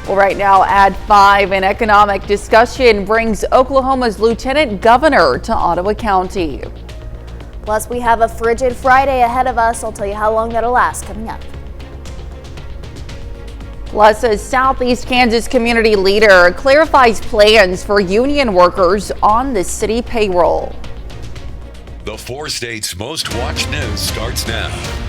Well, right now at 5, an economic discussion brings Oklahoma's Lieutenant Governor to Ottawa County. Plus, we have a frigid Friday ahead of us. I'll tell you how long that'll last coming up. Plus, a Southeast Kansas community leader clarifies plans for union workers on the city payroll. The 4 states' most watched news starts now.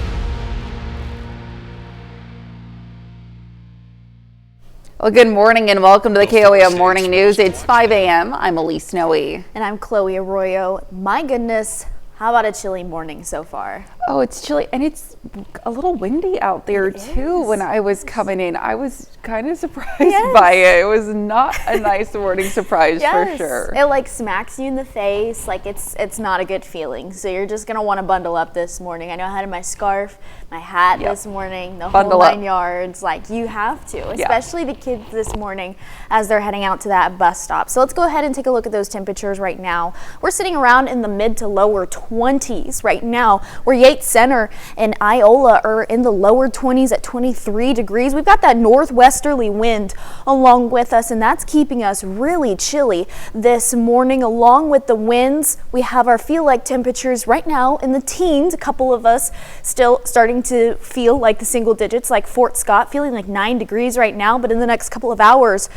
Well, good morning and welcome to the KOAM Morning News. It's 5 a.m. I'm Elise Snowe. And I'm Chloe Arroyo. My goodness, how about a chilly morning so far? Oh, it's chilly and it's a little windy out there too. When I was coming in, I was kind of surprised by it. It was not a nice morning surprise for sure. It like smacks you in the face. Like it's not a good feeling. So you're just going to want to bundle up this morning. I know I had my scarf, my hat this morning, the whole 9 yards. Like you have to, especially the kids this morning as they're heading out to that bus stop. So let's go ahead and take a look at those temperatures right now. We're sitting around in the mid to lower 20s right now. We're Yates Center and Iola are in the lower 20s at 23 degrees. We've got that northwesterly wind along with us, and that's keeping us really chilly this morning. Along with the winds, we have our feel like temperatures right now in the teens. A couple of us still starting to feel like the single digits, like Fort Scott feeling like 9 degrees right now, but in the next couple of hours,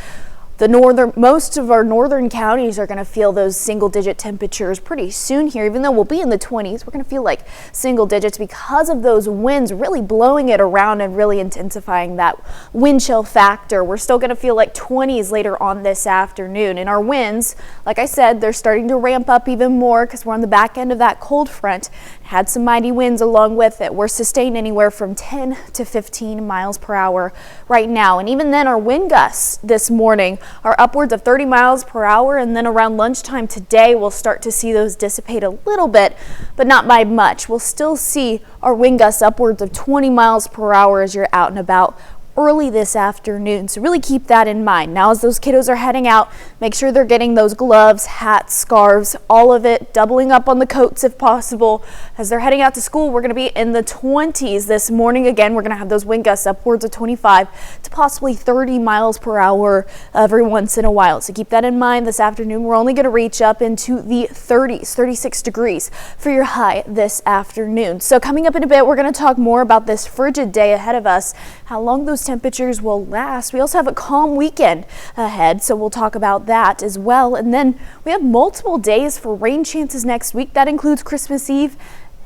most of our northern counties are going to feel those single digit temperatures pretty soon here. Even though we'll be in the 20s, we're going to feel like single digits because of those winds really blowing it around and really intensifying that wind chill factor. We're still going to feel like 20s later on this afternoon. And our winds, like I said, they're starting to ramp up even more because we're on the back end of that cold front. Had some mighty winds along with it. We're sustained anywhere from 10 to 15 miles per hour right now. And even then, our wind gusts this morning are upwards of 30 miles per hour. And then around lunchtime today, we'll start to see those dissipate a little bit, but not by much. We'll still see our wind gusts upwards of 20 miles per hour as you're out and about early this afternoon. So really keep that in mind. Now as those kiddos are heading out, make sure they're getting those gloves, hats, scarves, all of it, doubling up on the coats if possible. As they're heading out to school, we're going to be in the 20s this morning. Again, we're going to have those wind gusts upwards of 25 to possibly 30 miles per hour every once in a while. So keep that in mind. This afternoon, we're only going to reach up into the 30s, 36 degrees for your high this afternoon. So coming up in a bit, we're going to talk more about this frigid day ahead of us, how long those temperatures will last. We also have a calm weekend ahead, so we'll talk about that as well. And then we have multiple days for rain chances next week. That includes Christmas Eve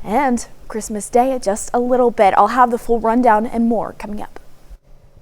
and Christmas Day just a little bit. I'll have the full rundown and more coming up.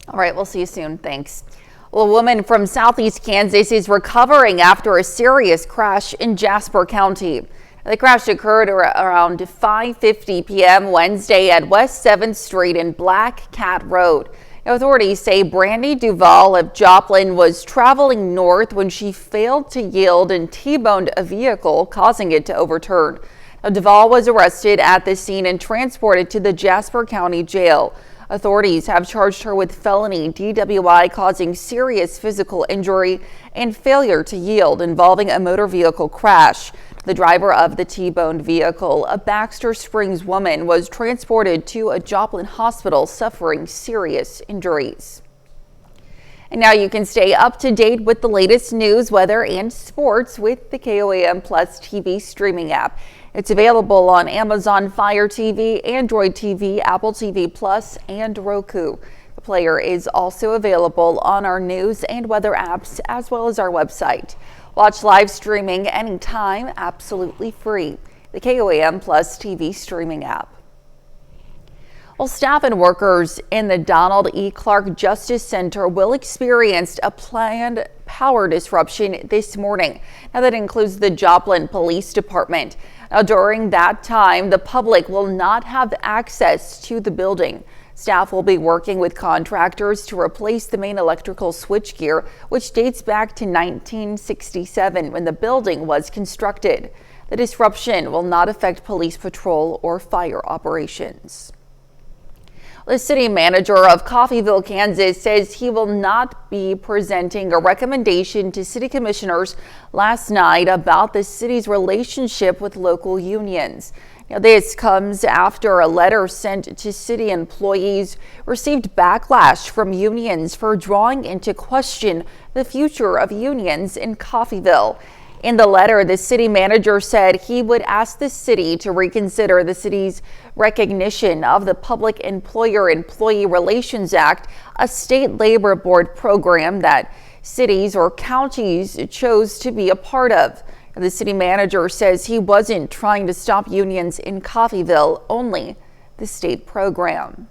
All right, we'll see you soon. Thanks. Well, a woman from Southeast Kansas is recovering after a serious crash in Jasper County. The crash occurred around 5:50 p.m. Wednesday at West 7th Street and Black Cat Road. Authorities say Brandy Duvall of Joplin was traveling north when she failed to yield and T-boned a vehicle, causing it to overturn. Duvall was arrested at the scene and transported to the Jasper County Jail. Authorities have charged her with felony DWI causing serious physical injury and failure to yield involving a motor vehicle crash. The driver of the T-boned vehicle, a Baxter Springs woman, was transported to a Joplin hospital suffering serious injuries. And now you can stay up to date with the latest news, weather, and sports with the KOAM Plus TV streaming app. It's available on Amazon Fire TV, Android TV, Apple TV Plus, and Roku. The player is also available on our news and weather apps as well as our website. Watch live streaming anytime, absolutely free. The KOAM Plus TV streaming app. Well, staff and workers in the Donald E. Clark Justice Center will experience a planned power disruption this morning. Now that includes the Joplin Police Department. Now during that time, the public will not have access to the building. Staff will be working with contractors to replace the main electrical switchgear, which dates back to 1967 when the building was constructed. The disruption will not affect police patrol or fire operations. The city manager of Coffeyville, Kansas, says he will not be presenting a recommendation to city commissioners last night about the city's relationship with local unions. Now, this comes after a letter sent to city employees received backlash from unions for drawing into question the future of unions in Coffeyville. In the letter, the city manager said he would ask the city to reconsider the city's recognition of the Public Employer-Employee Relations Act, a state labor board program that cities or counties chose to be a part of. The city manager says he wasn't trying to stop unions in Coffeyville, only the state program.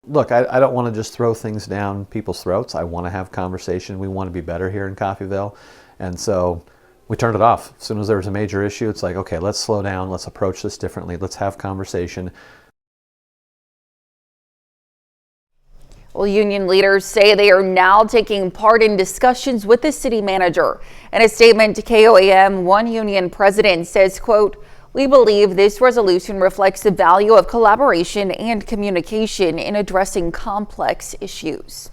Look, I don't want to just throw things down people's throats. I want to have conversation. We want to be better here in Coffeyville. And so we turned it off. As soon as there was a major issue, it's like, okay, let's slow down. Let's approach this differently. Let's have conversation. Well, union leaders say they are now taking part in discussions with the city manager. In a statement to KOAM, one union president says, quote, "We believe this resolution reflects the value of collaboration and communication in addressing complex issues."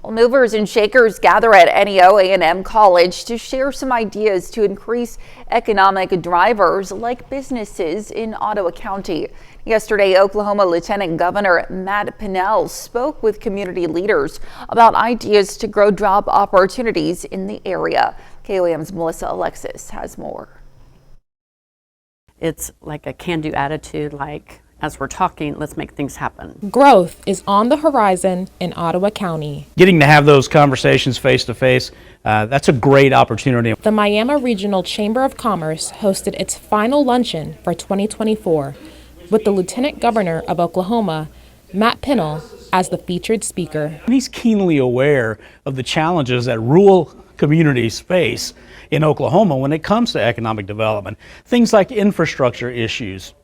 Well, movers and shakers gather at NEO A&M College to share some ideas to increase economic drivers like businesses in Ottawa County. Yesterday, Oklahoma Lieutenant Governor Matt Pinnell spoke with community leaders about ideas to grow job opportunities in the area. KOAM's Melissa Alexis has more. It's like a can-do attitude, like, as we're talking, let's make things happen. Growth is on the horizon in Ottawa County. Getting to have those conversations face to face, that's a great opportunity. The Miami Regional Chamber of Commerce hosted its final luncheon for 2024 with the Lieutenant Governor of Oklahoma, Matt Pinnell, as the featured speaker. He's keenly aware of the challenges that rural communities face in Oklahoma when it comes to economic development. Things like infrastructure issues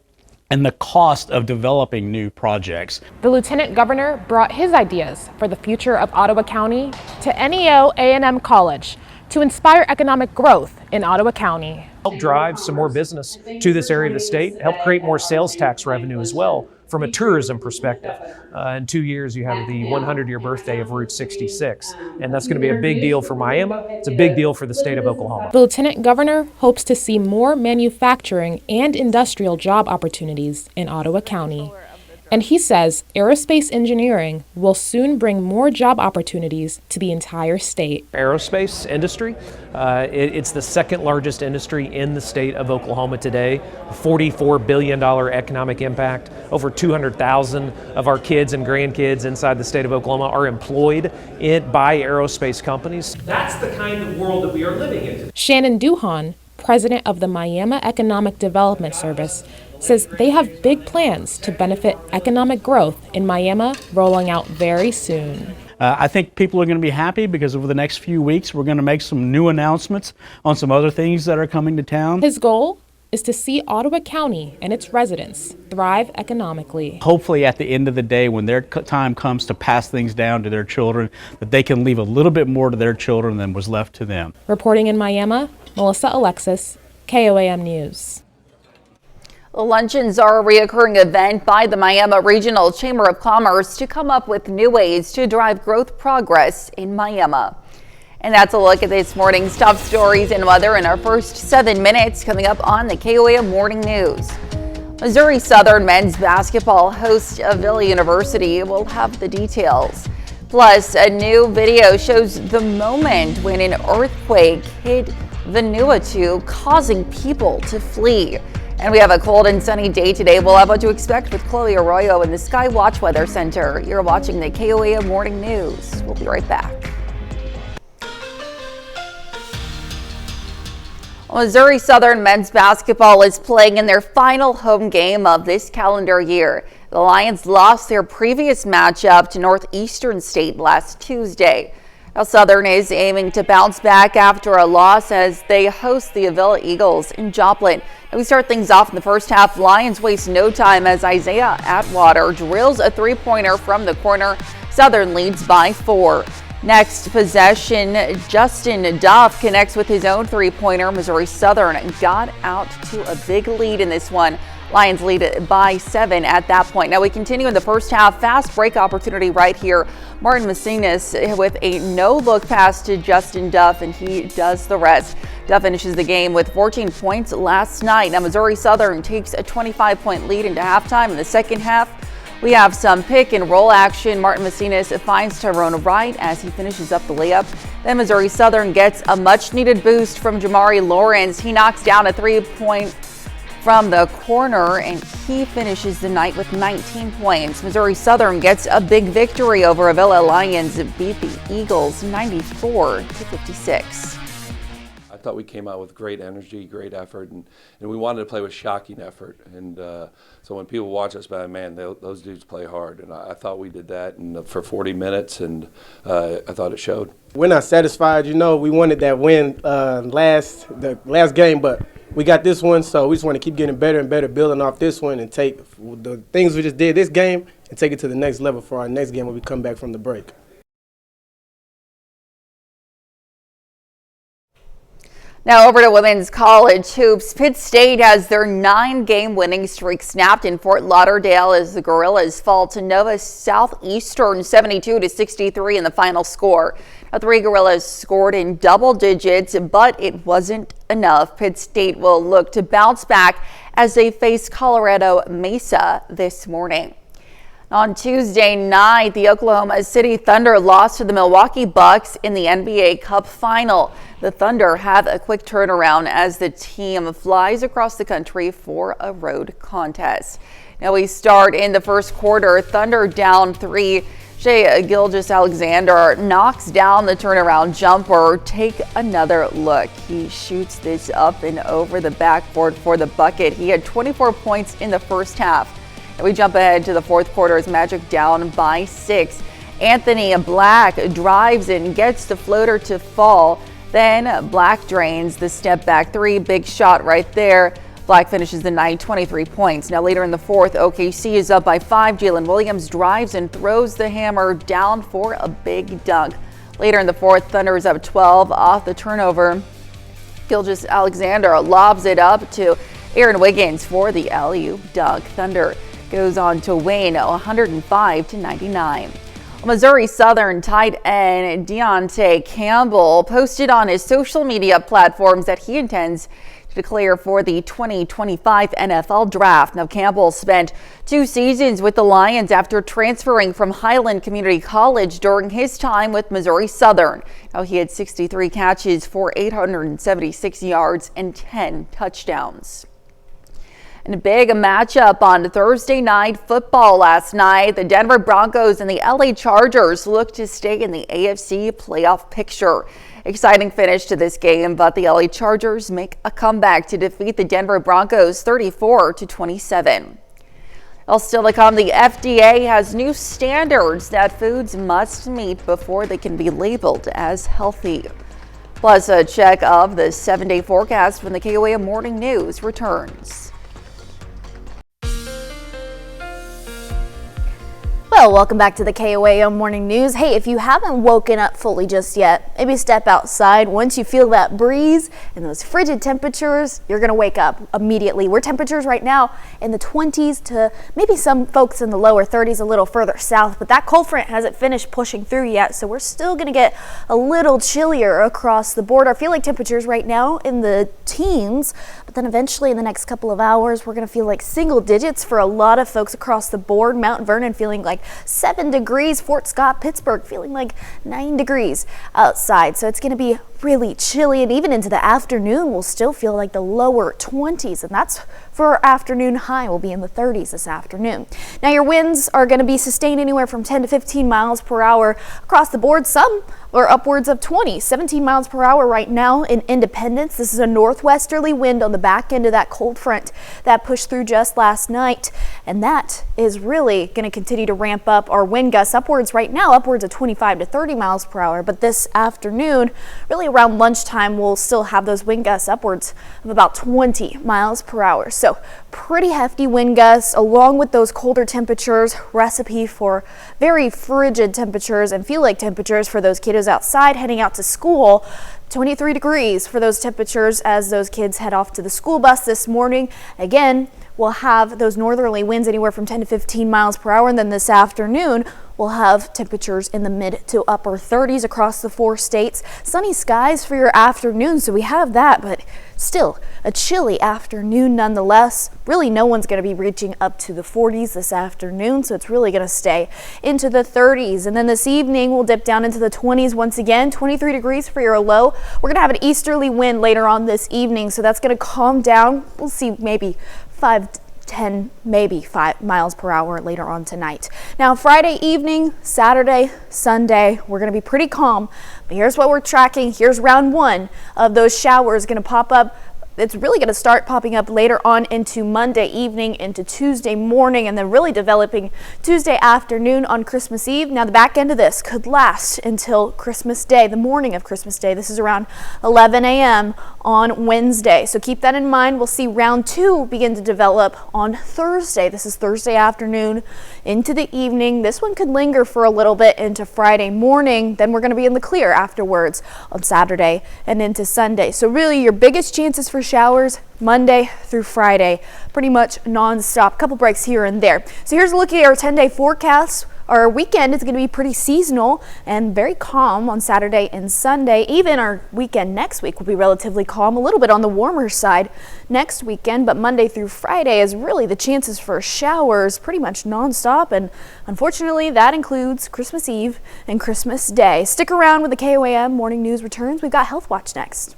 and the cost of developing new projects. The Lieutenant Governor brought his ideas for the future of Ottawa County to NEO A&M College to inspire economic growth in Ottawa County. Help drive some more business to this area of the state, help create more sales tax revenue as well from a tourism perspective. In 2 years, you have the 100-year birthday of Route 66, and that's going to be a big deal for Miami. It's a big deal for the state of Oklahoma. The Lieutenant Governor hopes to see more manufacturing and industrial job opportunities in Ottawa County. And he says aerospace engineering will soon bring more job opportunities to the entire state. Aerospace industry, it's the second largest industry in the state of Oklahoma today. $44 billion economic impact. Over 200,000 of our kids and grandkids inside the state of Oklahoma are employed by aerospace companies. That's the kind of world that we are living in. Shannon Duhan, president of the Miami Economic Development Service, says they have big plans to benefit economic growth in Miami rolling out very soon. I think people are going to be happy because over the next few weeks we're going to make some new announcements on some other things that are coming to town. His goal is to see Ottawa County and its residents thrive economically. Hopefully at the end of the day, when their time comes to pass things down to their children, that they can leave a little bit more to their children than was left to them. Reporting in Miami, Melissa Alexis, KOAM News. Luncheons are a reoccurring event by the Miami Regional Chamber of Commerce to come up with new ways to drive growth progress in Miami. And that's a look at this morning's top stories and weather in our first 7 minutes coming up on the KOAM Morning News. Missouri Southern men's basketball hosts Avila University will have the details. Plus, a new video shows the moment when an earthquake hit Vanuatu, causing people to flee. And we have a cold and sunny day today. We'll have what to expect with Chloe Arroyo in the Sky Watch Weather Center. You're watching the KOAM Morning News. We'll be right back. Missouri Southern men's basketball is playing in their final home game of this calendar year. The Lions lost their previous matchup to Northeastern State last Tuesday. Now, Southern is aiming to bounce back after a loss as they host the Avila Eagles in Joplin. And we start things off in the first half. Lions waste no time as Isaiah Atwater drills a three-pointer from the corner. Southern leads by 4. Next possession, Justin Duff connects with his own three-pointer. Missouri Southern got out to a big lead in this one. Lions lead it by 7 at that point. Now we continue in the first half. Fast break opportunity right here. Martin Macinas with a no-look pass to Justin Duff, and he does the rest. Duff finishes the game with 14 points last night. Now Missouri Southern takes a 25-point lead into halftime. In the second half, we have some pick and roll action. Martin Macinas finds Tyrone Wright as he finishes up the layup. Then Missouri Southern gets a much-needed boost from Jamari Lawrence. He knocks down a three-point from the corner, and he finishes the night with 19 points. Missouri Southern gets a big victory over Avila Lions. It beat the Eagles 94-56. I thought we came out with great energy, great effort, and we wanted to play with shocking effort. And so when people watch us, man, those dudes play hard. And I thought we did that for 40 minutes, and I thought it showed. We're not satisfied. You know, we wanted that win the last game, but we got this one, so we just want to keep getting better and better, building off this one, and take the things we just did this game and take it to the next level for our next game when we come back from the break. Now over to women's college hoops. Pitt State has their 9-game winning streak snapped in Fort Lauderdale as the Gorillas fall to Nova Southeastern 72-63 in the final score. Now 3 Gorillas scored in double digits, but it wasn't enough. Pitt State will look to bounce back as they face Colorado Mesa this morning. On Tuesday night, the Oklahoma City Thunder lost to the Milwaukee Bucks in the NBA Cup final. The Thunder have a quick turnaround as the team flies across the country for a road contest. Now we start in the first quarter. Thunder down 3. Shai Gilgeous-Alexander knocks down the turnaround jumper. Take another look. He shoots this up and over the backboard for the bucket. He had 24 points in the first half. And we jump ahead to the fourth quarter as Magic down by 6. Anthony Black drives and gets the floater to fall. Then Black drains the step back 3. Big shot right there. Black finishes the night 23 points. Now later in the fourth, OKC is up by 5. Jalen Williams drives and throws the hammer down for a big dunk. Later in the fourth, Thunder is up 12 off the turnover. Gilgeous-Alexander lobs it up to Aaron Wiggins for the alley-oop dunk. Thunder goes on to win 105-99. Missouri Southern tight end Deontay Campbell posted on his social media platforms that he intends to declare for the 2025 NFL Draft. Now, Campbell spent 2 seasons with the Lions after transferring from Highland Community College during his time with Missouri Southern. Now, he had 63 catches for 876 yards and 10 touchdowns. And a big matchup on Thursday night football last night. The Denver Broncos and the LA Chargers look to stay in the AFC playoff picture. Exciting finish to this game, but the LA Chargers make a comeback to defeat the Denver Broncos 34-27. Well, still to come, the FDA has new standards that foods must meet before they can be labeled as healthy. Plus, a check of the 7-day forecast when the KOAM Morning News returns. Well, welcome back to the KOAM Morning News. Hey, if you haven't woken up fully just yet, maybe step outside. Once you feel that breeze and those frigid temperatures, you're going to wake up immediately. We're temperatures right now in the 20s to maybe some folks in the lower 30s a little further south, but that cold front hasn't finished pushing through yet, so we're still going to get a little chillier across the board. I feel like temperatures right now in the teens, but then eventually in the next couple of hours, we're going to feel like single digits for a lot of folks across the board. Mount Vernon feeling like 7 degrees, Fort Scott, Pittsburgh feeling like 9 degrees outside. So it's going to be really chilly, and even into the afternoon we'll still feel like the lower 20s, and that's for our afternoon high. We'll be in the 30s this afternoon. Now your winds are going to be sustained anywhere from 10 to 15 miles per hour across the board. Some are upwards of 17 miles per hour right now in Independence. This is a northwesterly wind on the back end of that cold front that pushed through just last night, and that is really going to continue to ramp up our wind gusts upwards right now, upwards of 25 to 30 miles per hour. But this afternoon, really around lunchtime, we'll still have those wind gusts upwards of about 20 miles per hour. So pretty hefty wind gusts along with those colder temperatures, recipe for very frigid temperatures and feel like temperatures for those kiddos outside heading out to school. 23 degrees for those temperatures as those kids head off to the school bus this morning. Again, we'll have those northerly winds anywhere from 10 to 15 miles per hour. And then this afternoon, we'll have temperatures in the mid to upper 30s across the 4 states. Sunny skies for your afternoon, so we have that, but still a chilly afternoon nonetheless. Really, no one's going to be reaching up to the 40s this afternoon, so it's really going to stay into the 30s. And then this evening, we'll dip down into the 20s once again, 23 degrees for your low. We're going to have an easterly wind later on this evening, so that's going to calm down. We'll see maybe 10, maybe 5 miles per hour later on tonight. Now, Friday evening, Saturday, Sunday, we're going to be pretty calm. But here's what we're tracking. Here's round 1 of those showers going to pop up. It's really going to start popping up later on into Monday evening, into Tuesday morning, and then really developing Tuesday afternoon on Christmas Eve. Now, the back end of this could last until Christmas Day, the morning of Christmas Day. This is around 11 a.m. on Wednesday. So keep that in mind. We'll see round 2 begin to develop on Thursday. This is Thursday afternoon into the evening. This one could linger for a little bit into Friday morning. Then we're going to be in the clear afterwards on Saturday and into Sunday. So really, your biggest chances for showers Monday through Friday, pretty much non-stop. Couple breaks here and there. So here's a look at our 10-day forecast. Our weekend is going to be pretty seasonal and very calm on Saturday and Sunday. Even our weekend next week will be relatively calm, a little bit on the warmer side next weekend, but Monday through Friday is really the chances for showers pretty much nonstop, and unfortunately that includes Christmas Eve and Christmas Day. Stick around when the KOAM Morning News returns. We've got Health Watch next.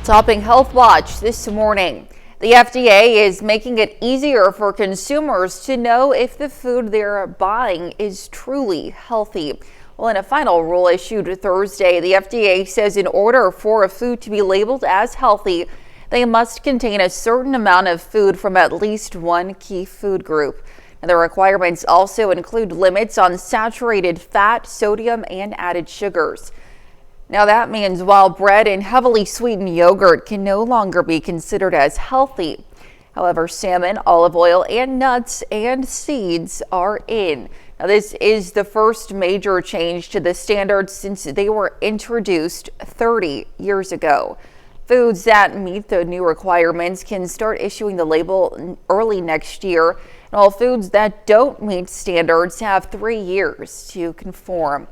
Topping Health Watch this morning. The FDA is making it easier for consumers to know if the food they're buying is truly healthy. Well, in a final rule issued Thursday, the FDA says in order for a food to be labeled as healthy, they must contain a certain amount of food from at least one key food group. And the requirements also include limits on saturated fat, sodium, and added sugars. Now that means while bread and heavily sweetened yogurt can no longer be considered as healthy. However, salmon, olive oil, and nuts and seeds are in. Now this is the first major change to the standards since they were introduced 30 years ago. Foods that meet the new requirements can start issuing the label early next year. And all foods that don't meet standards have 3 years to conform.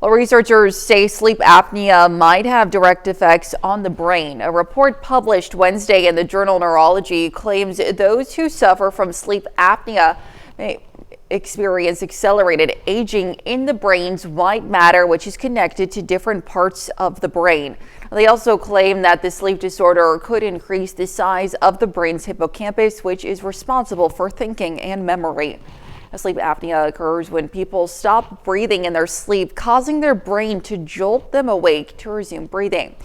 Well, researchers say sleep apnea might have direct effects on the brain. A report published Wednesday in the journal Neurology claims those who suffer from sleep apnea may experience accelerated aging in the brain's white matter, which is connected to different parts of the brain. They also claim that the sleep disorder could increase the size of the brain's hippocampus, which is responsible for thinking and memory. Sleep apnea occurs when people stop breathing in their sleep, causing their brain to jolt them awake to resume breathing.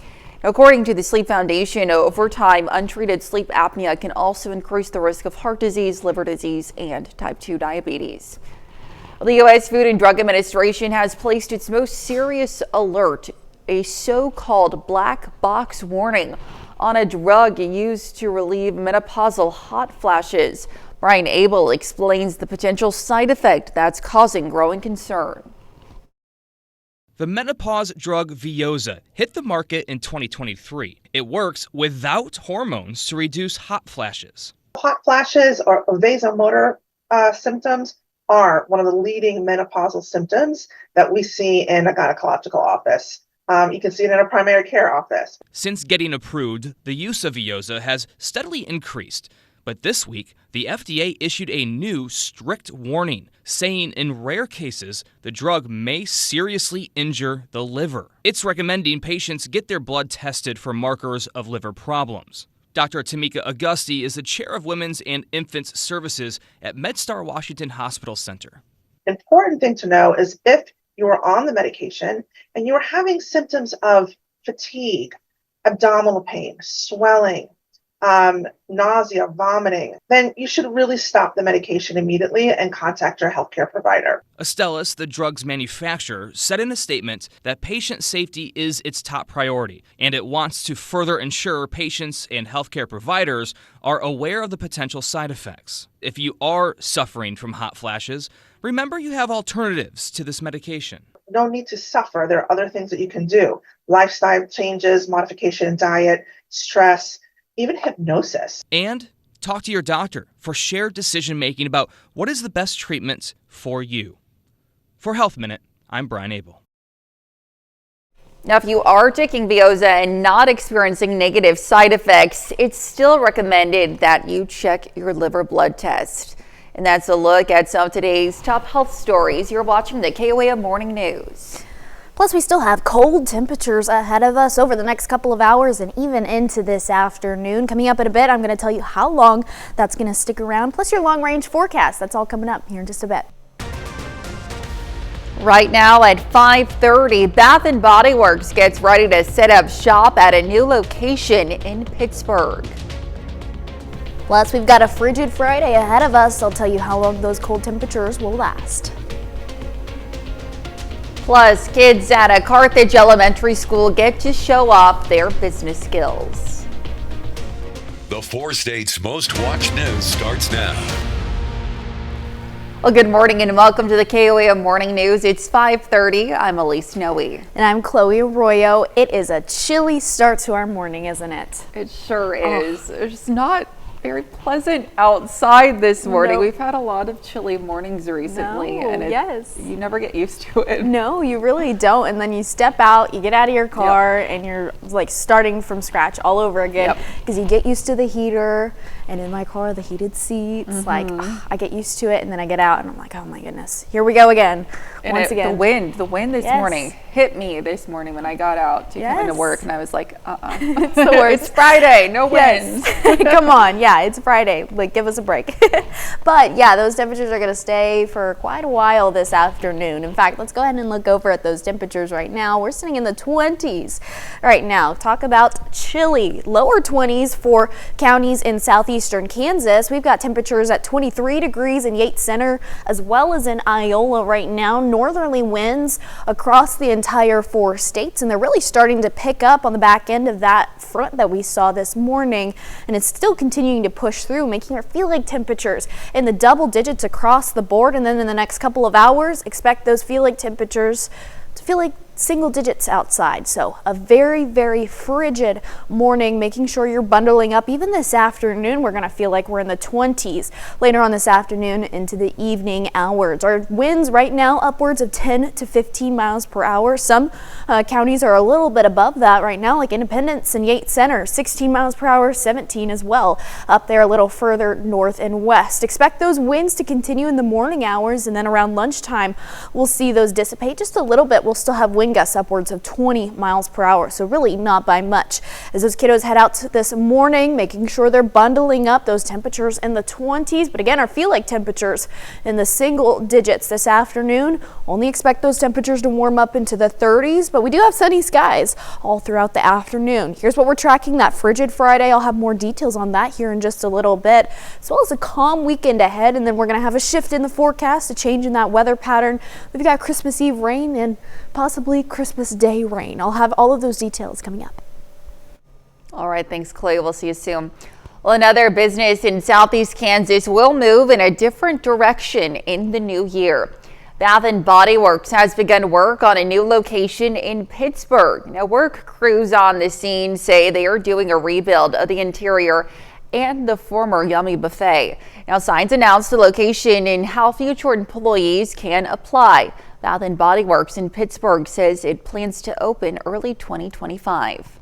According to the Sleep Foundation, over time, untreated sleep apnea can also increase the risk of heart disease, liver disease, and type 2 diabetes. The U.S. Food and Drug Administration has placed its most serious alert, a so-called black box warning, on a drug used to relieve menopausal hot flashes. Brian Abel explains the potential side effect that's causing growing concern. The menopause drug Veoza hit the market in 2023. It works without hormones to reduce hot flashes. Hot flashes or vasomotor symptoms are one of the leading menopausal symptoms that we see in a gynecological office. You can see it in a primary care office. Since getting approved, the use of Veoza has steadily increased. But this week, the FDA issued a new strict warning, saying in rare cases, the drug may seriously injure the liver. It's recommending patients get their blood tested for markers of liver problems. Dr. Tamika Augusti is the chair of Women's and Infants Services at MedStar Washington Hospital Center. Important thing to know is if you are on the medication and you are having symptoms of fatigue, abdominal pain, swelling, nausea, vomiting, then you should really stop the medication immediately and contact your healthcare provider. Astellas, the drug's manufacturer, said in a statement that patient safety is its top priority, and it wants to further ensure patients and healthcare providers are aware of the potential side effects. If you are suffering from hot flashes, remember you have alternatives to this medication. No need to suffer. There are other things that you can do. Lifestyle changes, modification in diet, stress, even hypnosis. And Talk to your doctor for shared decision making about what is the best treatment for you. For Health Minute, I'm Brian Abel. Now, if you are taking Veoza and not experiencing negative side effects, it's still recommended that you check your liver blood test. And that's a look at some of today's top health stories. You're watching the KOAM Morning News. Plus, we still have cold temperatures ahead of us over the next couple of hours and even into this afternoon. Coming up in a bit, I'm going to tell you how long that's going to stick around, plus your long-range forecast. That's all coming up here in just a bit. Right now at 5:30, Bath & Body Works gets ready to set up shop at a new location in Pittsburgh. Plus, we've got a frigid Friday ahead of us. I'll tell you how long those cold temperatures will last. Plus, kids at a Carthage elementary school get to show off their business skills. The 4 states' most watched news starts now. Well, good morning and welcome to the KOAM Morning News. It's 5:30. I'm Elise Noe. And I'm Chloe Arroyo. It is a chilly start to our morning, isn't it? It sure is. It's not very pleasant outside this morning. Nope. We've had a lot of chilly mornings recently, No, and yes. you never get used to it. No, you really don't. And then you step out, you get out of your car, and you're like starting from scratch all over again because you get used to the heater. And in my car, the heated seats, like I get used to it, and then I get out and I'm like, oh my goodness, here we go again. And again. The wind this morning hit me this morning when I got out to come into work, and I was like, it's the worst. It's Friday, no wind. Come on, it's Friday, like give us a break. But yeah, those temperatures are gonna stay for quite a while this afternoon. In fact, let's go ahead and look over at those temperatures right now. We're sitting in the 20s right now. Talk about chilly, lower 20s for counties in southeastern Kansas. We've got temperatures at 23 degrees in Yates Center as well as in Iola right now. Northerly winds across the entire 4 states, and they're really starting to pick up on the back end of that front that we saw this morning, and it's still continuing to push through, making our feel like temperatures in the double digits across the board. And then in the next couple of hours, expect those feel like temperatures to feel like single digits outside. So a very, very frigid morning, making sure you're bundling up. Even this afternoon, we're going to feel like we're in the 20s later on this afternoon into the evening hours. Our winds right now upwards of 10 to 15 miles per hour. Some counties are a little bit above that right now, like Independence and Yates Center, 16 miles per hour, 17 as well, up there a little further north and west. Expect those winds to continue in the morning hours, and then around lunchtime, we'll see those dissipate just a little bit. We'll still have wind gusts upwards of 20 miles per hour, so really not by much. As those kiddos head out this morning, making sure they're bundling up, those temperatures in the 20s, but again, our feel like temperatures in the single digits this afternoon. Only expect those temperatures to warm up into the 30s, but we do have sunny skies all throughout the afternoon. Here's what we're tracking that frigid Friday. I'll have more details on that here in just a little bit, as well as a calm weekend ahead, and then we're going to have a shift in the forecast, a change in that weather pattern. We've got Christmas Eve rain and possibly Christmas Day rain. I'll have all of those details coming up. All right, thanks, Chloe. We'll see you soon. Well, another business in southeast Kansas will move in a different direction in the new year. Bath & Body Works has begun work on a new location in Pittsburgh. Now, work crews on the scene say they are doing a rebuild of the interior and the former Yummy Buffet. Now, signs announce the location and how future employees can apply. Bath & Body Works in Pittsburgh says it plans to open early 2025.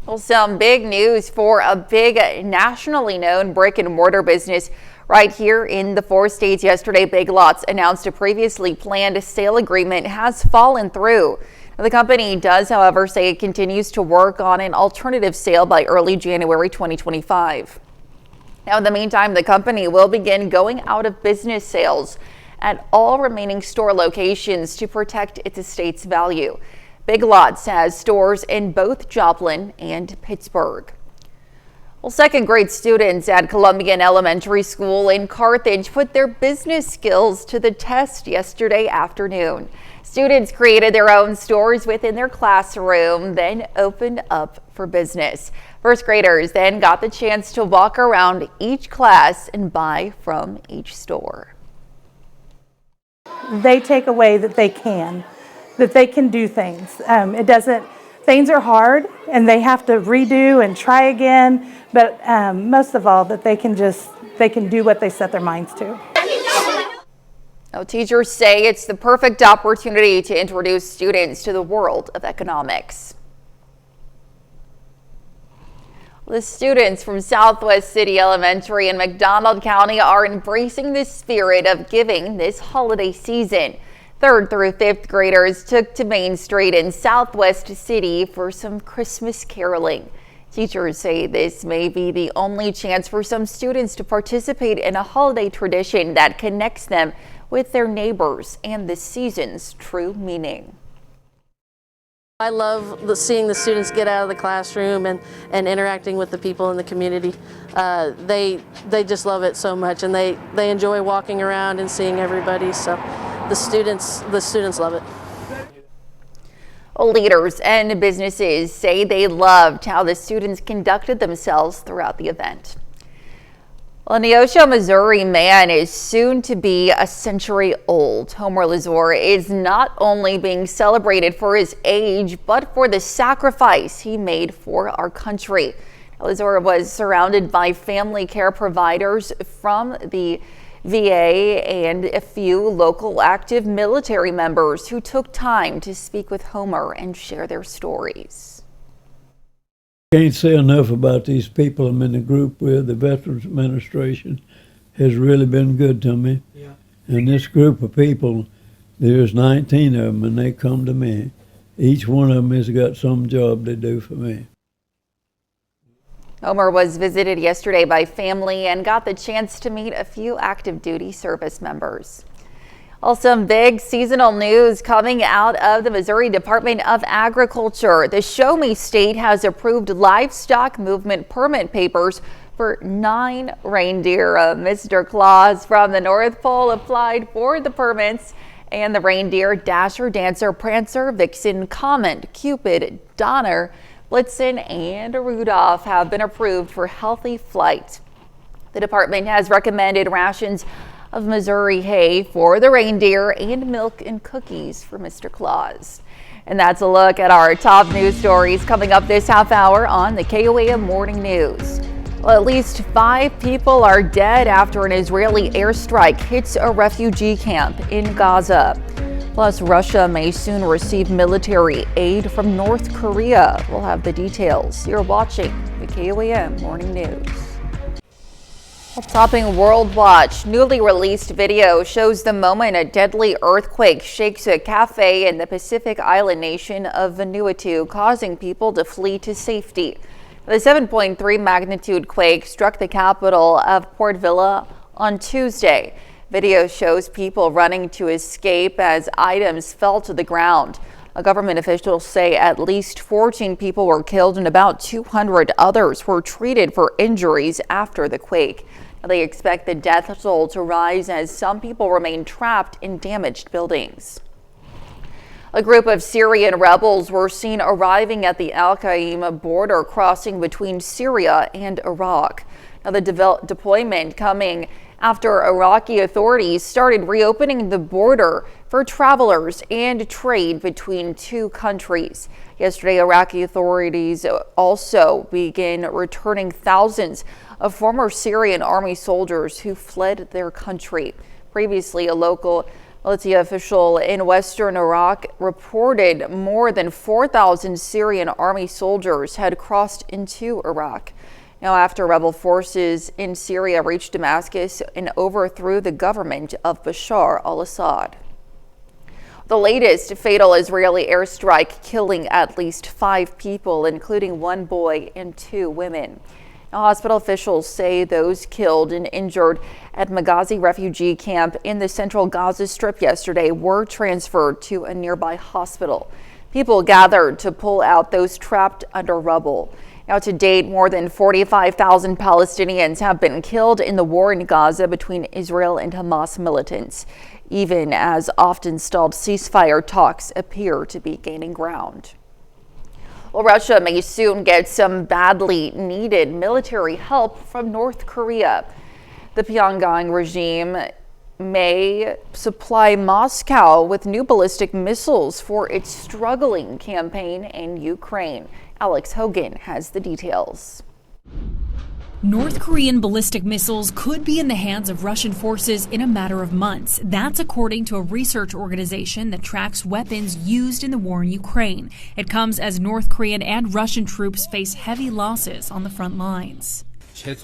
Well, some big news for a big nationally known brick and mortar business right here in the 4 states. Yesterday, Big Lots announced a previously planned sale agreement has fallen through. The company does, however, say it continues to work on an alternative sale by early January 2025. Now, in the meantime, the company will begin going out of business sales at all remaining store locations to protect its estate's value. Big Lots has stores in both Joplin and Pittsburgh. Well, second grade students at Columbian Elementary School in Carthage put their business skills to the test yesterday afternoon. Students created their own stores within their classroom, then opened up for business. First graders then got the chance to walk around each class and buy from each store. They take away that they can do things. It doesn't things are hard and they have to redo and try again, but most of all that they can do what they set their minds to. Now, teachers say it's the perfect opportunity to introduce students to the world of economics. The students from Southwest City Elementary in McDonald County are embracing the spirit of giving this holiday season. 3rd through 5th graders took to Main Street in Southwest City for some Christmas caroling. Teachers say this may be the only chance for some students to participate in a holiday tradition that connects them with their neighbors and the season's true meaning. I love seeing the students get out of the classroom and interacting with the people in the community. They just love it so much, and they enjoy walking around and seeing everybody. So the students love it. Leaders and businesses say they loved how the students conducted themselves throughout the event. Well, a Neosho, Missouri man is soon to be a century old. Homer Lazor is not only being celebrated for his age, but for the sacrifice he made for our country. Lazor was surrounded by family care providers from the VA and a few local active military members who took time to speak with Homer and share their stories. Can't say enough about these people I'm in the group with. The Veterans Administration has really been good to me. Yeah. And this group of people, there's 19 of them, and they come to me. Each one of them has got some job to do for me. Homer was visited yesterday by family and got the chance to meet a few active duty service members. Some big seasonal news coming out of the Missouri Department of Agriculture. The Show Me State has approved livestock movement permit papers for 9 reindeer. Mr. Claus from the North Pole applied for the permits, and the reindeer Dasher, Dancer, Prancer, Vixen, Comet, Cupid, Donner, Blitzen, and Rudolph have been approved for healthy flight. The department has recommended rations of Missouri hay for the reindeer and milk and cookies for Mr. Claus. And that's a look at our top news stories coming up this half hour on the KOAM Morning News. Well, at least 5 people are dead after an Israeli airstrike hits a refugee camp in Gaza. Plus, Russia may soon receive military aid from North Korea. We'll have the details. You're watching the KOAM Morning News. Topping World Watch, newly released video shows the moment a deadly earthquake shakes a cafe in the Pacific island nation of Vanuatu, causing people to flee to safety. The 7.3 magnitude quake struck the capital of Port Vila on Tuesday. Video shows people running to escape as items fell to the ground. Government officials say at least 14 people were killed and about 200 others were treated for injuries after the quake. They expect the death toll to rise as some people remain trapped in damaged buildings. A group of Syrian rebels were seen arriving at the Al-Qaim border crossing between Syria and Iraq. Now, the deployment coming after Iraqi authorities started reopening the border for travelers and trade between 2 countries. Yesterday, Iraqi authorities also began returning thousands of former Syrian army soldiers who fled their country. Previously, a local military official in western Iraq reported more than 4,000 Syrian army soldiers had crossed into Iraq. Now, after rebel forces in Syria reached Damascus and overthrew the government of Bashar al-Assad. The latest fatal Israeli airstrike killing at least 5 people, including 1 boy and 2 women. Now, hospital officials say those killed and injured at Maghazi refugee camp in the central Gaza Strip yesterday were transferred to a nearby hospital. People gathered to pull out those trapped under rubble. Now, to date, more than 45,000 Palestinians have been killed in the war in Gaza between Israel and Hamas militants, even as often stalled ceasefire talks appear to be gaining ground. Well, Russia may soon get some badly needed military help from North Korea. The Pyongyang regime may supply Moscow with new ballistic missiles for its struggling campaign in Ukraine. Alex Hogan has the details. North Korean ballistic missiles could be in the hands of Russian forces in a matter of months. That's according to a research organization that tracks weapons used in the war in Ukraine. It comes as North Korean and Russian troops face heavy losses on the front lines.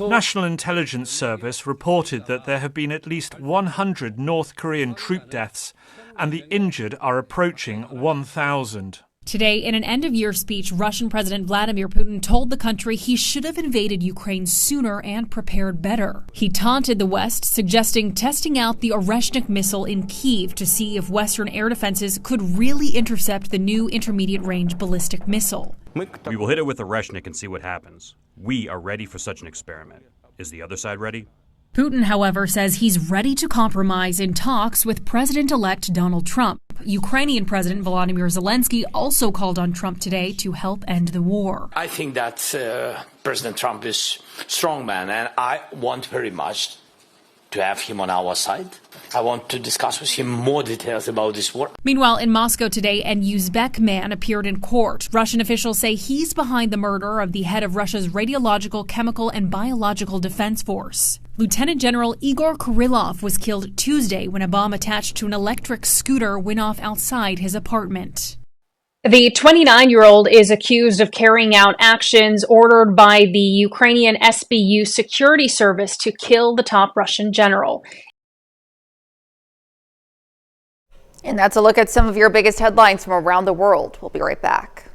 National Intelligence Service reported that there have been at least 100 North Korean troop deaths, and the injured are approaching 1,000. Today, in an end-of-year speech, Russian President Vladimir Putin told the country he should have invaded Ukraine sooner and prepared better. He taunted the West, suggesting testing out the Oreshnik missile in Kyiv to see if Western air defenses could really intercept the new intermediate-range ballistic missile. We will hit it with Oreshnik and see what happens. We are ready for such an experiment. Is the other side ready? Putin, however, says he's ready to compromise in talks with President-elect Donald Trump. Ukrainian President Volodymyr Zelensky also called on Trump today to help end the war. I think that President Trump is a strong man, and I want very much to have him on our side. I want to discuss with him more details about this war. Meanwhile, in Moscow today, an Uzbek man appeared in court. Russian officials say he's behind the murder of the head of Russia's Radiological, Chemical, and Biological Defense Force. Lieutenant General Igor Kirillov was killed Tuesday when a bomb attached to an electric scooter went off outside his apartment. The 29-year-old is accused of carrying out actions ordered by the Ukrainian SBU security service to kill the top Russian general. And that's a look at some of your biggest headlines from around the world. We'll be right back.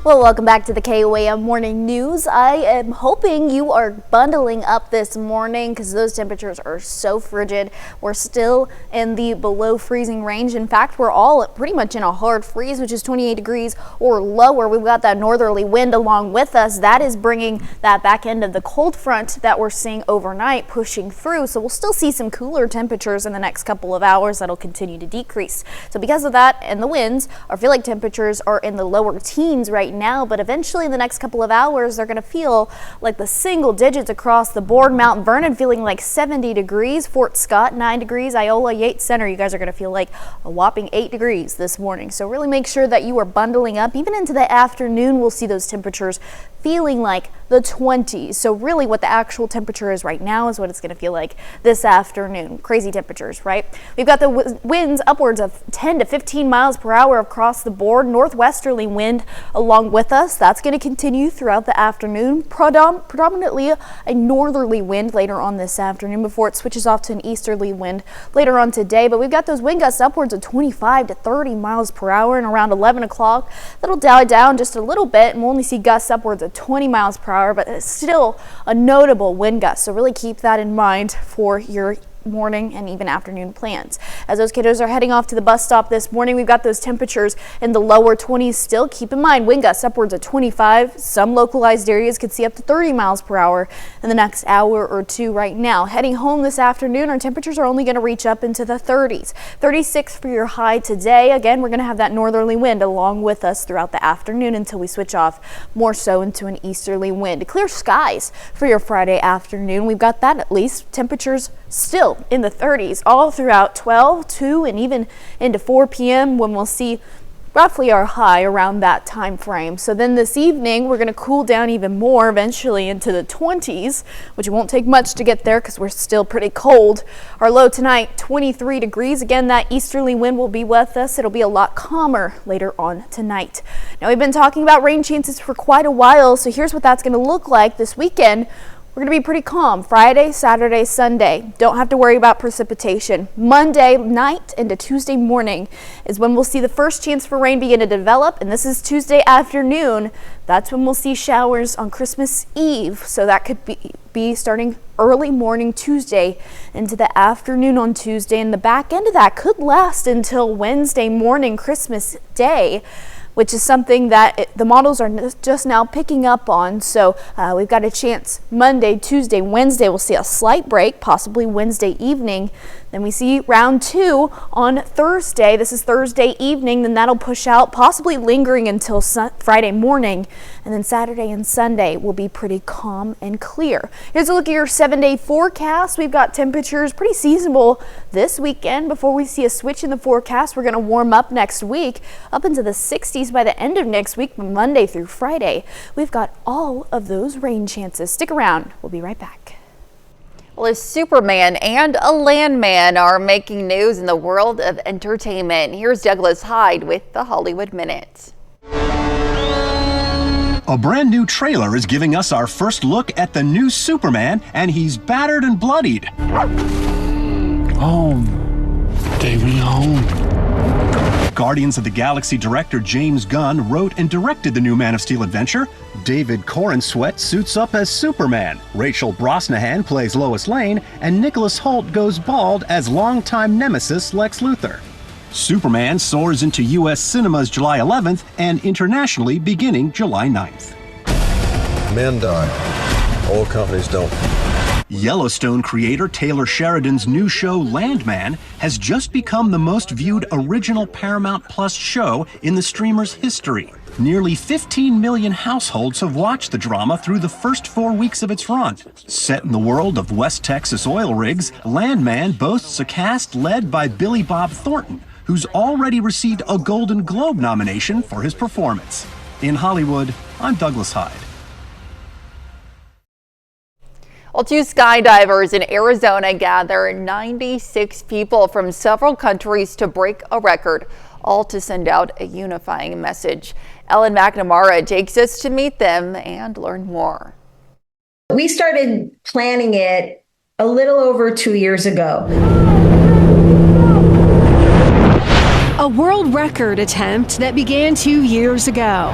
Well, welcome back to the KOAM Morning News. I am hoping you are bundling up this morning because those temperatures are so frigid. We're still in the below freezing range. In fact, we're all pretty much in a hard freeze, which is 28 degrees or lower. We've got that northerly wind along with us. That is bringing that back end of the cold front that we're seeing overnight pushing through. So we'll still see some cooler temperatures in the next couple of hours that'll continue to decrease. So because of that and the winds, I feel like temperatures are in the lower teens right now, but eventually in the next couple of hours they're going to feel like the single digits across the board. Mount Vernon feeling like 70 degrees, Fort Scott 9 degrees, Iola Yates Center, you guys are going to feel like a whopping 8 degrees this morning. So really make sure that you are bundling up. Even into the afternoon we'll see those temperatures feeling like the 20s. So really what the actual temperature is right now is what it's going to feel like this afternoon. Crazy temperatures, right? We've got the winds upwards of 10 to 15 miles per hour across the board. Northwesterly wind along with us. That's going to continue throughout the afternoon. Predominantly a northerly wind later on this afternoon before it switches off to an easterly wind later on today. But we've got those wind gusts upwards of 25 to 30 miles per hour, and around 11 o'clock that'll die down just a little bit and we'll only see gusts upwards of 20 miles per hour, but it's still a notable wind gust. So really keep that in mind for your morning and even afternoon plans. As those kiddos are heading off to the bus stop this morning, we've got those temperatures in the lower 20s still. Keep in mind wind gusts upwards of 25. Some localized areas could see up to 30 miles per hour in the next hour or two right now. Heading home this afternoon, our temperatures are only going to reach up into the 30s. 36 for your high today. Again, we're going to have that northerly wind along with us throughout the afternoon until we switch off more so into an easterly wind. Clear skies for your Friday afternoon. We've got that at least. Temperatures still in the 30s all throughout 12, 2, and even into 4 p.m. when we'll see roughly our high around that time frame. So then this evening we're going to cool down even more, eventually into the 20s, which won't take much to get there because we're still pretty cold. Our low tonight, 23 degrees. Again, that easterly wind will be with us. It'll be a lot calmer later on tonight. Now we've been talking about rain chances for quite a while, so here's what that's going to look like this weekend. We're going to be pretty calm Friday, Saturday, Sunday. Don't have to worry about precipitation. Monday night into Tuesday morning is when we'll see the first chance for rain begin to develop, and this is Tuesday afternoon. That's when we'll see showers on Christmas Eve. So that could be starting early morning Tuesday into the afternoon on Tuesday, and the back end of that could last until Wednesday morning, Christmas Day, which is something that the models are just now picking up on. So we've got a chance Monday, Tuesday, Wednesday. We'll see a slight break, possibly Wednesday evening. Then we see round 2 on Thursday. This is Thursday evening. Then that'll push out, possibly lingering until Friday morning. And then Saturday and Sunday will be pretty calm and clear. Here's a look at your 7-day forecast. We've got temperatures pretty seasonable this weekend. Before we see a switch in the forecast, we're going to warm up next week up into the 60s by the end of next week, Monday through Friday. We've got all of those rain chances. Stick around. We'll be right back. Well, a Superman and a landman are making news in the world of entertainment. Here's Douglas Hyde with the Hollywood Minute. A brand new trailer is giving us our first look at the new Superman, and he's battered and bloodied. Home. Take me home. Guardians of the Galaxy director James Gunn wrote and directed the new Man of Steel adventure. David Corenswet suits up as Superman. Rachel Brosnahan plays Lois Lane, and Nicholas Hoult goes bald as longtime nemesis Lex Luthor. Superman soars into U.S. cinemas July 11th and internationally beginning July 9th. Men die. Oil companies don't. Yellowstone creator Taylor Sheridan's new show Landman has just become the most viewed original Paramount Plus show in the streamer's history. Nearly 15 million households have watched the drama through the first 4 weeks of its run. Set in the world of West Texas oil rigs, Landman boasts a cast led by Billy Bob Thornton, who's already received a Golden Globe nomination for his performance. In Hollywood, I'm Douglas Hyde. Well, 2 skydivers in Arizona gathered 96 people from several countries to break a record, all to send out a unifying message. Ellen McNamara takes us to meet them and learn more. We started planning it a little over 2 years ago. A world record attempt that began 2 years ago.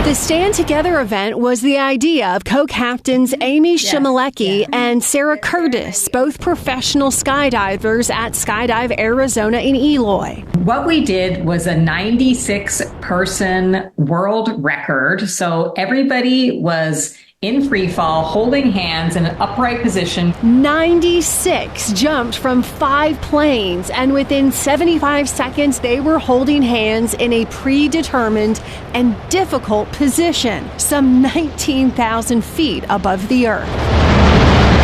The Stand Together event was the idea of co-captains Amy Shimalecki and Sarah Curtis, both professional skydivers at Skydive Arizona in Eloy. What we did was a 96-person world record. So everybody was in free fall, holding hands in an upright position. 96 jumped from 5 planes, and within 75 seconds, they were holding hands in a predetermined and difficult position, some 19,000 feet above the earth.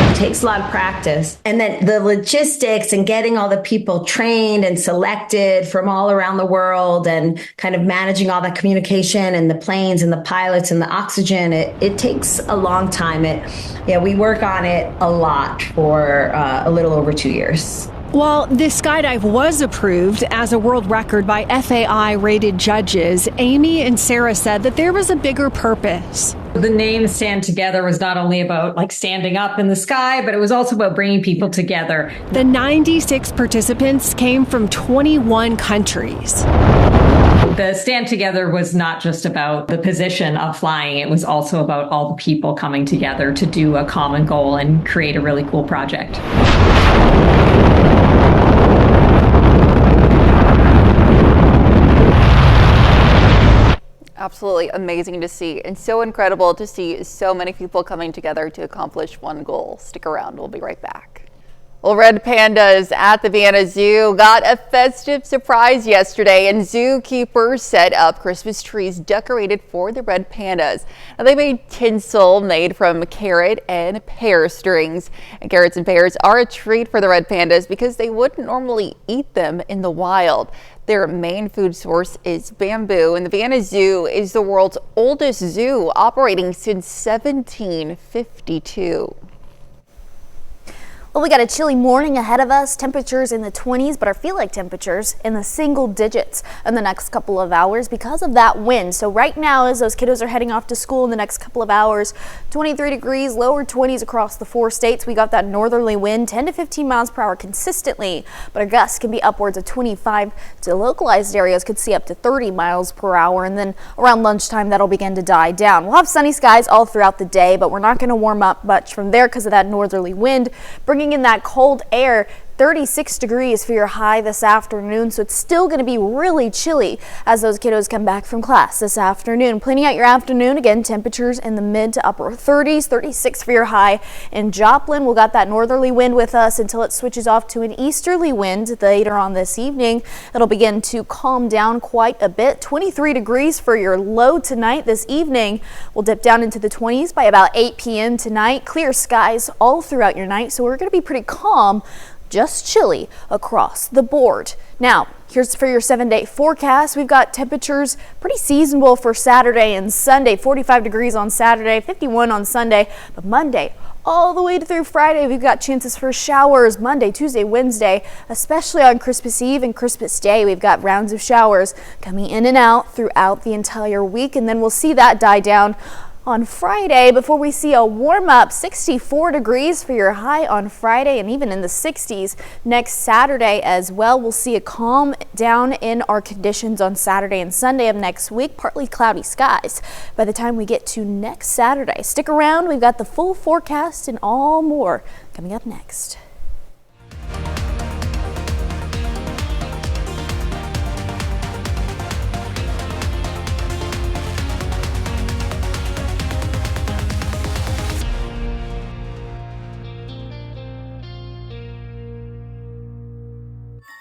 It takes a lot of practice. And then the logistics and getting all the people trained and selected from all around the world and kind of managing all that communication and the planes and the pilots and the oxygen, it takes a long time. We work on it a lot for a little over 2 years. While this skydive was approved as a world record by FAI-rated judges, Amy and Sarah said that there was a bigger purpose. The name Stand Together was not only about standing up in the sky, but it was also about bringing people together. The 96 participants came from 21 countries. The Stand Together was not just about the position of flying. It was also about all the people coming together to do a common goal and create a really cool project. Absolutely amazing to see, and so incredible to see so many people coming together to accomplish one goal. Stick around, we'll be right back. Well, red pandas at the Vienna Zoo got a festive surprise yesterday, and zookeepers set up Christmas trees decorated for the red pandas. Now, they made tinsel made from carrot and pear strings. And carrots and pears are a treat for the red pandas because they wouldn't normally eat them in the wild. Their main food source is bamboo, and the Vienna Zoo is the world's oldest zoo, operating since 1752. Well, we got a chilly morning ahead of us, temperatures in the 20s, but our feel-like temperatures in the single digits in the next couple of hours because of that wind. So right now, as those kiddos are heading off to school in the next couple of hours, 23 degrees, lower 20s across the 4 states. We got that northerly wind, 10 to 15 miles per hour consistently, but our gusts can be upwards of 25 to localized areas could see up to 30 miles per hour. And then around lunchtime, that'll begin to die down. We'll have sunny skies all throughout the day, but we're not going to warm up much from there because of that northerly wind, bringing in that cold air 36 degrees for your high this afternoon, so it's still going to be really chilly as those kiddos come back from class this afternoon. Planning out your afternoon, again, temperatures in the mid to upper 30s, 36 for your high. In Joplin, we've got that northerly wind with us until it switches off to an easterly wind later on this evening. It'll begin to calm down quite a bit. 23 degrees for your low tonight. This evening, we'll dip down into the 20s by about 8 p.m. tonight. Clear skies all throughout your night, so we're going to be pretty calm, just chilly across the board. Now, here's for your 7-day forecast. We've got temperatures pretty seasonable for Saturday and Sunday. 45 degrees on Saturday, 51 on Sunday, but Monday all the way through Friday, we've got chances for showers Monday, Tuesday, Wednesday, especially on Christmas Eve and Christmas Day. We've got rounds of showers coming in and out throughout the entire week, and then we'll see that die down on Friday before we see a warm up. 64 degrees for your high on Friday, and even in the 60s next Saturday as well. We'll see a calm down in our conditions on Saturday and Sunday of next week. Partly cloudy skies by the time we get to next Saturday. Stick around. We've got the full forecast and all more coming up next.